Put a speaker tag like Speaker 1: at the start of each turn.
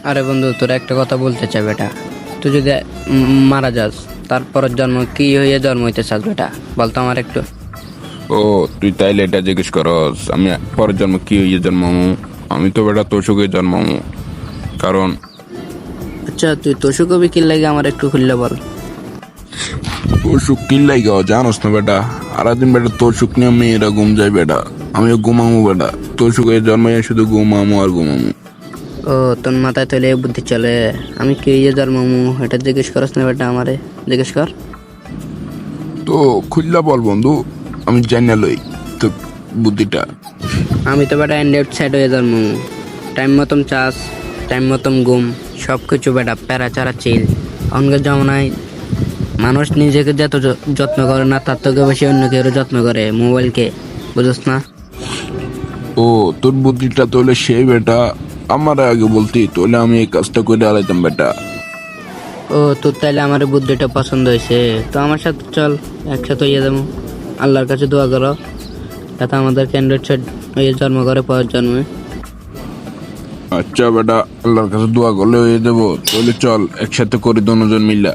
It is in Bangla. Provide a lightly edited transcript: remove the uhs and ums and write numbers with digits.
Speaker 1: আরে বন্ধু, তোর একটা কথা বলতে চাই বেটা। তুই যদি মারা যাস, তারপরের জন্ম কি হয়ে জন্ম হইতে চাস বেটা? বলতো আমার একটু।
Speaker 2: ও, তুই তাইলে এটা জিজ্ঞেস করস আমি পরের জন্ম কি হইয়ে জন্মামু? আমি তো বেটা তোষকে জন্মামু। কারণ
Speaker 1: আচ্ছা, তুই তোষু কবি কি লাগে আমার একটু খুললে বল।
Speaker 2: তোষক কি লাগে জানোস না বেটা? সারাদিন বেটা তোষক নিয়ে মেয়েরা ঘুম যায় বেটা। আমিও ঘুমামু বেটা। তোষকে জন্মাইয়া শুধু ঘুমামু আর ঘুমামু।
Speaker 1: ও, তোর মাথায় তাহলে এই বুদ্ধি চলে? আমি কি হয়ে জন্মামু এটা জিজ্ঞেস করস না বেটা আমারে? জিজ্ঞেস কর।
Speaker 2: তো খুললা বল বন্ধু, আমি জানি লই তো বুদ্ধিটা।
Speaker 1: আমি তো বেটা অ্যান্ড্রয়েড সাইড হয়ে জন্মামু। টাইম মতন চাষ, টাইম মতন ঘুম, সব কিছু বেটা প্যারা চারা চিল। অনগের জমানায় মানুষ নিজেকে যত যত্ন করে না, তার থেকে বেশি অন্য কেউ যত্ন করে মোবাইলকে। বুঝছ না?
Speaker 2: ও, তোর বুদ্ধিটা তাহলে সেই বেটা। আমার আগে বলতি তাহলে আমি এই কাজটা করে আলাইতাম বেটা।
Speaker 1: ও, তোর তাইলে আমার বুদ্ধিটা পছন্দ হয়েছে, তো আমার সাথে চল, একসাথে হইয়া যাবো। আল্লাহর কাছে দোয়া করো যাতে আমাদের ক্যান্ডিডেট সেট হয়ে জন্ম করে পরের জন্মে।
Speaker 2: আচ্ছা বেটা, আল্লাহর কাছে দোয়া করলে হয়ে যাবো। তাহলে চল একসাথে করি দুজন মিল্লা।